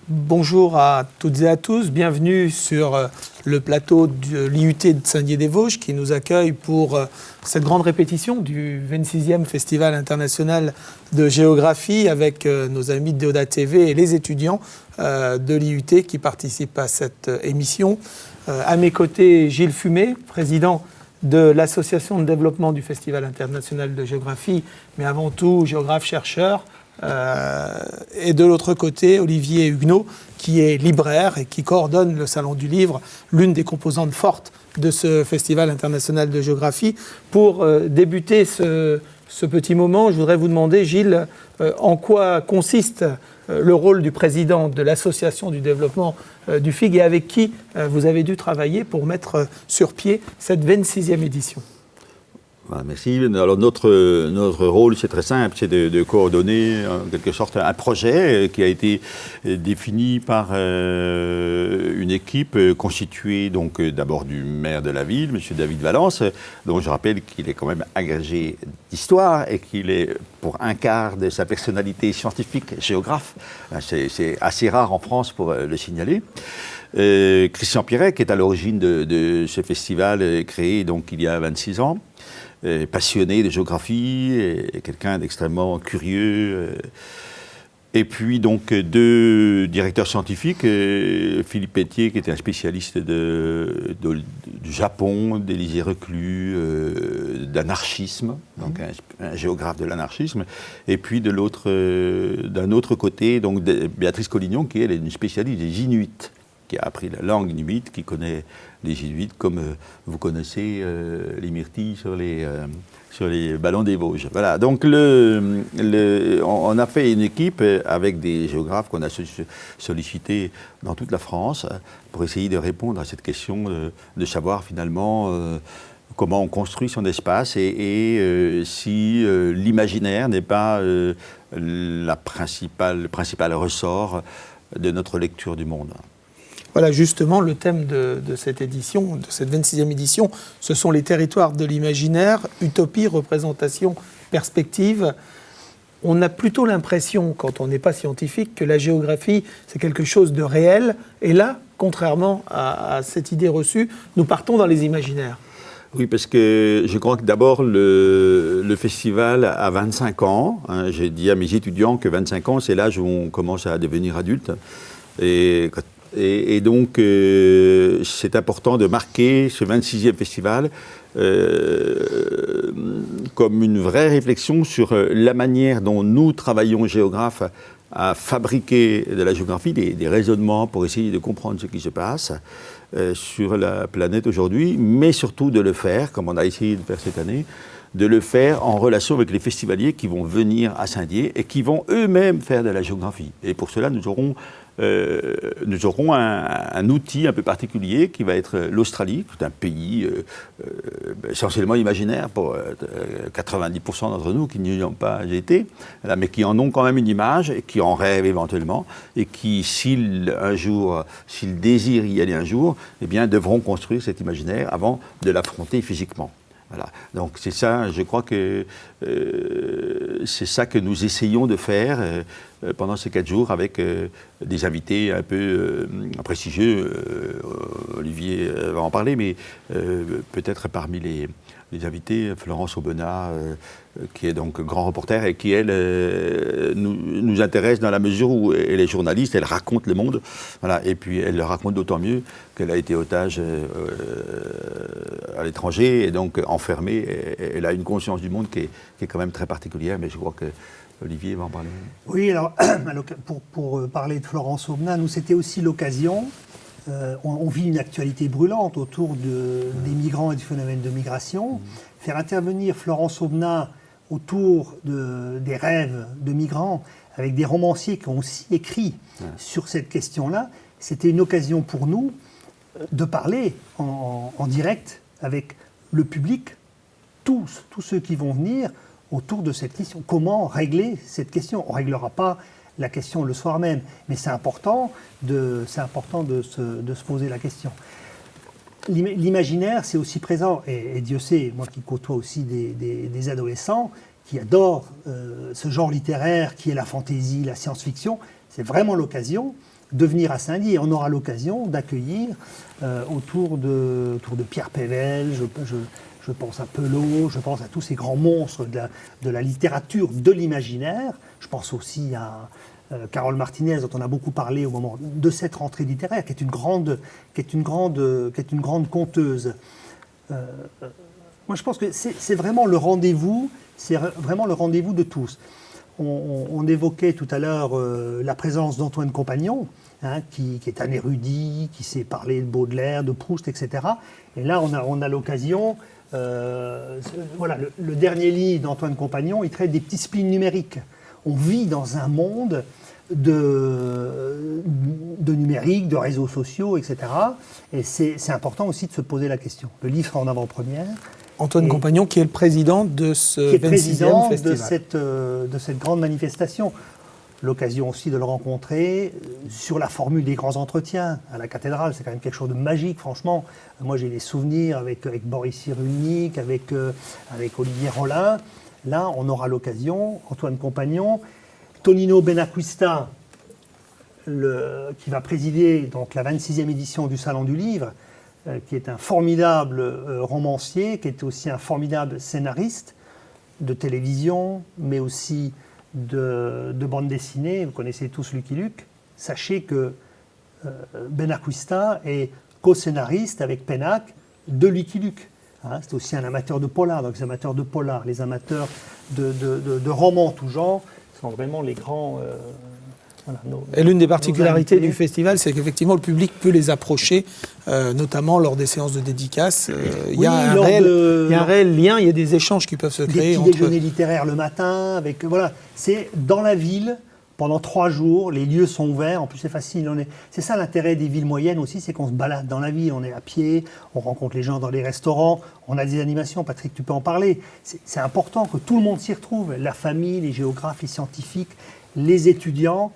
Bonjour à toutes et à tous, bienvenue sur le plateau de l'IUT de Saint-Dié-des-Vosges qui nous accueille pour cette grande répétition du 26e Festival international de géographie avec nos amis de Déodat TV et les étudiants de l'IUT qui participent à cette émission. À mes côtés, Gilles Fumet, président de l'Association de développement du Festival international de géographie, mais avant tout géographe-chercheur. Et de l'autre côté, Olivier Huguenot, qui est libraire et qui coordonne le Salon du Livre, l'une des composantes fortes de ce Festival international de géographie. Pour débuter ce petit moment, je voudrais vous demander, Gilles, en quoi consiste le rôle du président de l'Association du développement du FIG et avec qui vous avez dû travailler pour mettre sur pied cette 26e édition. Voilà, merci. Alors notre rôle, c'est très simple, c'est de coordonner en quelque sorte un projet qui a été défini par une équipe constituée donc d'abord du maire de la ville, M. David Valence, dont je rappelle qu'il est quand même agrégé d'histoire et qu'il est pour un quart de sa personnalité scientifique géographe. C'est assez rare en France pour le signaler. Christian Piret, qui est à l'origine de ce festival créé donc il y a 26 ans. Passionné de géographie, et quelqu'un d'extrêmement curieux. Et puis donc deux directeurs scientifiques, Philippe Pétier qui était un spécialiste du Japon, d'Élisée Reclus, d'anarchisme, donc un géographe de l'anarchisme, et puis d'un autre côté, donc Béatrice Collignon qui elle est une spécialiste des Inuits, qui a appris la langue inuite, qui connaît les Inuits comme vous connaissez les myrtilles sur les ballons des Vosges. Voilà, donc on a fait une équipe avec des géographes qu'on a sollicités dans toute la France pour essayer de répondre à cette question de savoir finalement comment on construit son espace et si l'imaginaire n'est pas le principal ressort de notre lecture du monde. Voilà, justement, le thème de cette édition, de cette 26e édition, ce sont les territoires de l'imaginaire, utopie, représentation, perspective. On a plutôt l'impression, quand on n'est pas scientifique, que la géographie, c'est quelque chose de réel. Et là, contrairement à cette idée reçue, nous partons dans les imaginaires. Oui, parce que je crois que d'abord, le festival a 25 ans. Hein, j'ai dit à mes étudiants que 25 ans, c'est l'âge où on commence à devenir adulte. Et donc, c'est important de marquer ce 26e festival comme une vraie réflexion sur la manière dont nous travaillons géographes à fabriquer de la géographie, des raisonnements pour essayer de comprendre ce qui se passe sur la planète aujourd'hui, mais surtout de le faire, comme on a essayé de faire cette année, de le faire en relation avec les festivaliers qui vont venir à Saint-Dié et qui vont eux-mêmes faire de la géographie. Et pour cela, nous aurons un outil un peu particulier qui va être l'Australie, qui est un pays essentiellement imaginaire pour 90% d'entre nous qui n'y ont pas été, mais qui en ont quand même une image et qui en rêvent éventuellement et qui, s'ils désirent y aller un jour, eh bien, devront construire cet imaginaire avant de l'affronter physiquement. Voilà. Donc c'est ça, je crois que c'est ça que nous essayons de faire pendant ces 4 jours avec des invités un peu prestigieux. Olivier va en parler, mais peut-être parmi les invités, Florence Aubenas, qui est donc grand reporter et qui, elle, nous intéresse dans la mesure où elle est journaliste, elle raconte le monde, voilà, et puis elle le raconte d'autant mieux qu'elle a été otage à l'étranger et donc enfermée. Elle a une conscience du monde qui est quand même très particulière, mais je crois que Olivier va en parler. Oui, alors pour parler de Florence Aubenas, nous c'était aussi l'occasion. On vit une actualité brûlante autour des migrants et du phénomène de migration. Faire intervenir Florence Aubenas autour des rêves de migrants, avec des romanciers qui ont aussi écrit sur cette question-là, c'était une occasion pour nous de parler en direct avec le public, tous ceux qui vont venir autour de cette question. Comment régler cette question ? On ne réglera pas la question le soir même, mais c'est important de se poser la question. L'imaginaire, c'est aussi présent, et Dieu sait, moi qui côtoie aussi des adolescents qui adorent ce genre littéraire qui est la fantaisie, la science-fiction, c'est vraiment l'occasion de venir à Saint-Dié. On aura l'occasion d'accueillir autour de Pierre Pével, je pense à Pelot, je pense à tous ces grands monstres de la littérature, de l'imaginaire. Je pense aussi à Carole Martinez, dont on a beaucoup parlé au moment de cette rentrée littéraire, qui est une grande conteuse. Moi, je pense que c'est vraiment le rendez-vous, de tous. On évoquait tout à l'heure la présence d'Antoine Compagnon, qui est un érudit, qui sait parler de Baudelaire, de Proust, etc. Et là, on a l'occasion. Voilà, le dernier livre d'Antoine Compagnon, il traite des petits spleens numériques. On vit dans un monde de numérique, de réseaux sociaux, etc. Et c'est important aussi de se poser la question. Le livre sera en avant-première. Antoine Compagnon, qui est le président de ce 26e festival. De cette grande manifestation. L'occasion aussi de le rencontrer sur la formule des grands entretiens à la cathédrale. C'est quand même quelque chose de magique, franchement. Moi, j'ai des souvenirs avec Boris Cyrulnik, avec Olivier Rollin. Là, on aura l'occasion, Antoine Compagnon, Tonino Benacquista, qui va présider donc, la 26e édition du Salon du Livre, qui est un formidable romancier, qui est aussi un formidable scénariste de télévision, mais aussi de bande dessinée. Vous connaissez tous Lucky Luke. Sachez que Benacquista est co-scénariste avec Pennac de Lucky Luke. C'est aussi un amateur de polar. Donc les amateurs de polar, les amateurs de romans tout genre sont vraiment les grands... Et l'une des particularités du festival, c'est qu'effectivement le public peut les approcher, notamment lors des séances de dédicaces. Il y a un réel lien, il y a des échanges qui peuvent se créer. Des petits déjeuners littéraires le matin, voilà. C'est dans la ville, pendant 3 jours, les lieux sont ouverts, en plus c'est facile. C'est ça l'intérêt des villes moyennes aussi, c'est qu'on se balade dans la ville, on est à pied, on rencontre les gens dans les restaurants, on a des animations, Patrick, tu peux en parler. C'est important que tout le monde s'y retrouve, la famille, les géographes, les scientifiques, les étudiants,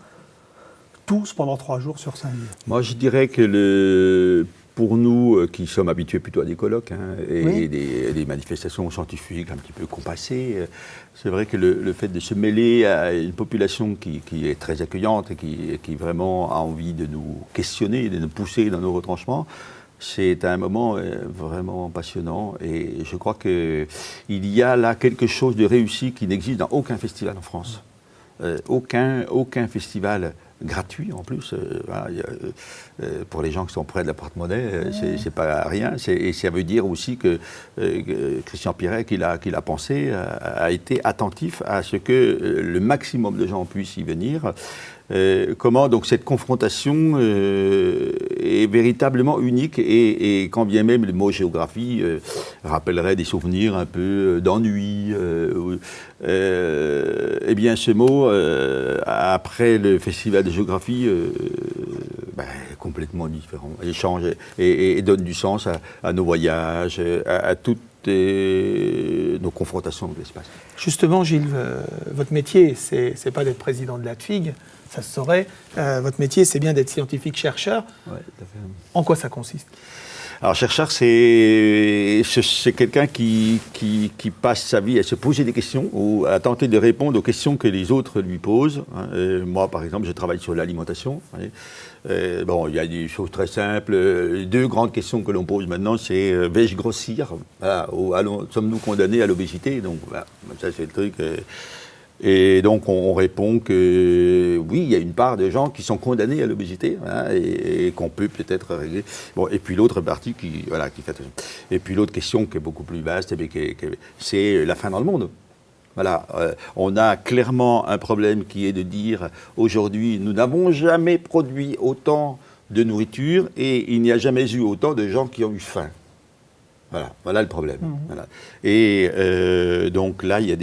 tous pendant 3 jours sur Saint-Dié. Moi, je dirais que pour nous qui sommes habitués plutôt à des colloques et des manifestations scientifiques un petit peu compassées, c'est vrai que le fait de se mêler à une population qui est très accueillante et qui vraiment a envie de nous questionner, de nous pousser dans nos retranchements, c'est un moment vraiment passionnant et je crois qu'il y a là quelque chose de réussi qui n'existe dans aucun festival en France. Aucun festival gratuit en plus, pour les gens qui sont près de la porte-monnaie, c'est pas rien. Et ça veut dire aussi que Christian Piret, qui l'a pensé, a été attentif à ce que le maximum de gens puissent y venir. Comment donc cette confrontation est véritablement unique et quand bien même le mot géographie rappellerait des souvenirs un peu d'ennui, eh bien ce mot après le festival de géographie est complètement différent, il change et donne du sens à nos voyages, à toutes nos confrontations avec l'espace. Justement, Gilles, votre métier, c'est pas d'être président de la TFIG, ça se saurait. Votre métier, c'est bien d'être scientifique-chercheur. Ouais, tout à fait. En quoi ça consiste ? Alors, chercheur, c'est quelqu'un qui passe sa vie à se poser des questions ou à tenter de répondre aux questions que les autres lui posent. Moi, par exemple, je travaille sur l'alimentation. Il y a des choses très simples. 2 grandes questions que l'on pose maintenant, c'est vais-je grossir ? Sommes-nous condamnés à l'obésité ? Donc, voilà, ça, c'est le truc. Et donc, on répond que oui, il y a une part de gens qui sont condamnés à l'obésité et qu'on peut peut-être régler. Bon, et puis l'autre partie qui fait. Et puis l'autre question qui est beaucoup plus vaste, c'est la faim dans le monde. Voilà, on a clairement un problème qui est de dire aujourd'hui, nous n'avons jamais produit autant de nourriture et il n'y a jamais eu autant de gens qui ont eu faim. Voilà le problème. Voilà. Et donc là, il y a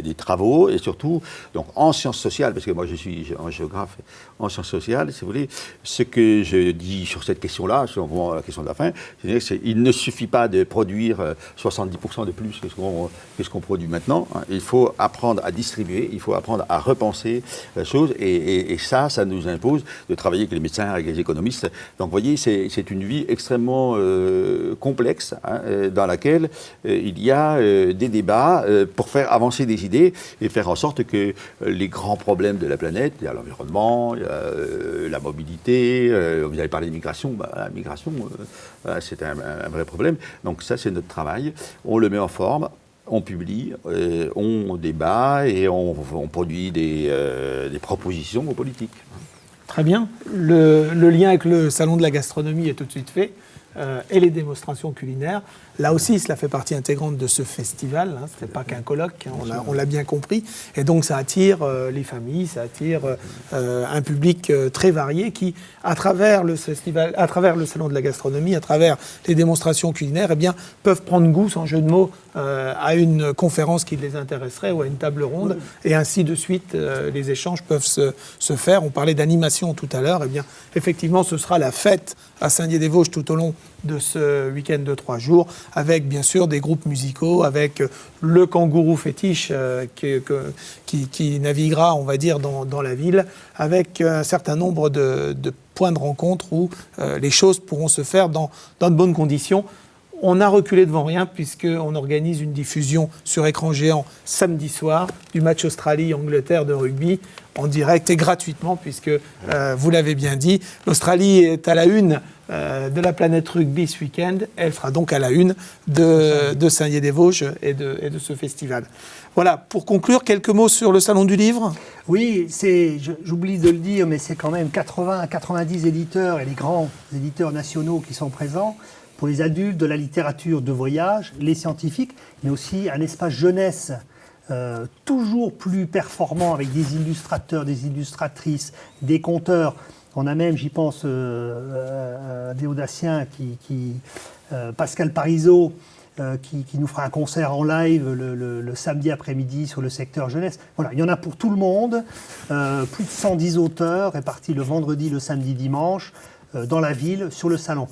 des travaux, et surtout donc, en sciences sociales, parce que moi je suis un géographe en sciences sociales, si vous voulez, ce que je dis sur cette question-là, sur la question de la faim, c'est qu'il ne suffit pas de produire 70% de plus que ce qu'on produit maintenant. Il faut apprendre à distribuer, il faut apprendre à repenser la chose, et ça nous impose de travailler avec les médecins, avec les économistes. Donc vous voyez, c'est une vie extrêmement complexe dans laquelle il y a des débats pour faire avancer des idées et faire en sorte que les grands problèmes de la planète, il y a l'environnement, il y a la mobilité, vous avez parlé de migration, la migration, c'est un vrai problème. Donc ça, c'est notre travail. On le met en forme. On publie, on débat et on produit des propositions aux politiques. Très bien. Le lien avec le Salon de la gastronomie est tout de suite fait. Et les démonstrations culinaires. Là aussi, cela fait partie intégrante de ce festival. Ce n'est pas qu'un colloque, on l'a bien compris. Et donc, ça attire les familles, ça attire un public très varié qui, à travers le festival, à travers le Salon de la gastronomie, à travers les démonstrations culinaires, eh bien, peuvent prendre goût, sans jeu de mots, à une conférence qui les intéresserait ou à une table ronde. Et ainsi de suite, les échanges peuvent se faire. On parlait d'animation tout à l'heure. Eh bien, effectivement, ce sera la fête à Saint-Dié-des-Vosges tout au long de ce week-end de 3 jours, avec bien sûr des groupes musicaux, avec le kangourou fétiche qui naviguera, on va dire, dans la ville, avec un certain nombre de points de rencontre où les choses pourront se faire dans de bonnes conditions. On a reculé devant rien puisqu'on organise une diffusion sur écran géant samedi soir du match Australie-Angleterre de rugby en direct et gratuitement puisque, vous l'avez bien dit, l'Australie est à la une de la planète rugby ce week-end. Elle sera donc à la une de Saint-Dié-des-Vosges et de ce festival. Voilà, pour conclure, quelques mots sur le Salon du Livre. Oui, j'oublie de le dire, mais c'est quand même 80 à 90 éditeurs et les grands éditeurs nationaux qui sont présents. Pour les adultes, de la littérature de voyage, les scientifiques, mais aussi un espace jeunesse toujours plus performant avec des illustrateurs, des illustratrices, des conteurs. On a même, j'y pense, des Audaciens, Pascal Parisot, qui nous fera un concert en live le samedi après-midi sur le secteur jeunesse. Voilà, il y en a pour tout le monde, plus de 110 auteurs répartis le vendredi, le samedi, dimanche, dans la ville, sur le salon.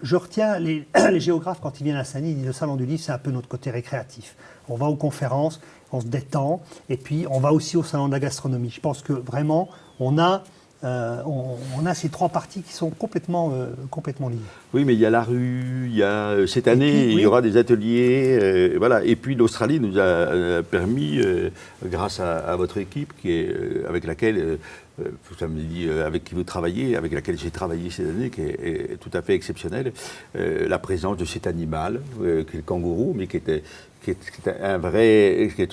Je retiens les géographes quand ils viennent à Saint-Denis, ils disent le salon du livre, c'est un peu notre côté récréatif. On va aux conférences, on se détend, et puis on va aussi au salon de la gastronomie. Je pense que vraiment, on a ces 3 parties qui sont complètement liées. Oui, mais il y a la rue, il y a cette année, il y aura des ateliers, voilà. Et puis l'Australie nous a permis, grâce à votre équipe, avec laquelle avec qui vous travaillez, avec laquelle j'ai travaillé cette année, qui est tout à fait exceptionnelle, la présence de cet animal, qui est le kangourou, mais qui est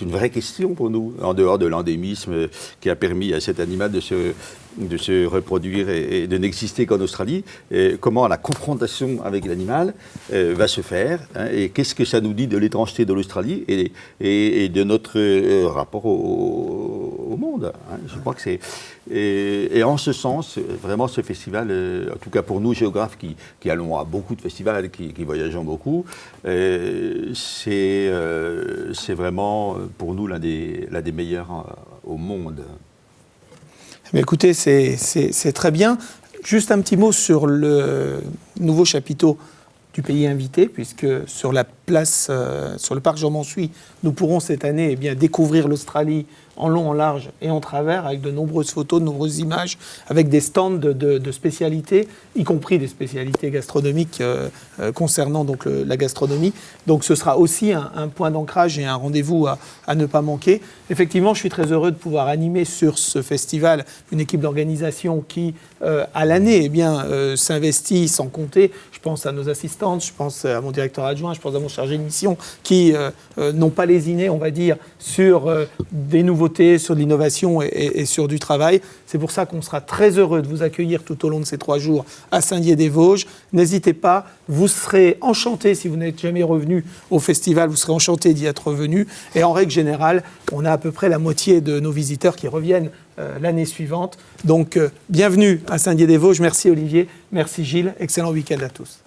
une vraie question pour nous, en dehors de l'endémisme qui a permis à cet animal de se reproduire et de n'exister qu'en Australie. Comment la confrontation avec l'animal va se faire, et qu'est-ce que ça nous dit de l'étrangeté de l'Australie et de notre rapport au monde. Je crois que c'est... Et en ce sens, vraiment ce festival, en tout cas pour nous géographes qui allons à beaucoup de festivals, qui voyageons beaucoup, c'est vraiment pour nous l'un des meilleurs au monde. Mais écoutez, c'est très bien. Juste un petit mot sur le nouveau chapiteau du pays invité, puisque sur la place, sur le parc Jean-Mansuy, nous pourrons cette année découvrir l'Australie en long, en large et en travers, avec de nombreuses photos, de nombreuses images, avec des stands de spécialités, y compris des spécialités gastronomiques concernant donc la gastronomie. Donc ce sera aussi un point d'ancrage et un rendez-vous à ne pas manquer. Effectivement, je suis très heureux de pouvoir animer sur ce festival une équipe d'organisation qui, à l'année, s'investit sans compter. Je pense à nos assistantes, je pense à mon directeur adjoint, je pense à mon chargé de mission, qui n'ont pas lésiné, on va dire, sur des nouveautés, sur de l'innovation et sur du travail. C'est pour ça qu'on sera très heureux de vous accueillir tout au long de ces 3 jours à Saint-Dié-des-Vosges. N'hésitez pas, vous serez enchantés, si vous n'êtes jamais revenu au festival, vous serez enchantés d'y être revenu. Et en règle générale, on a à peu près la moitié de nos visiteurs qui reviennent l'année suivante. Donc, bienvenue à Saint-Dié-des-Vosges. Merci Olivier, merci Gilles. Excellent week-end à tous.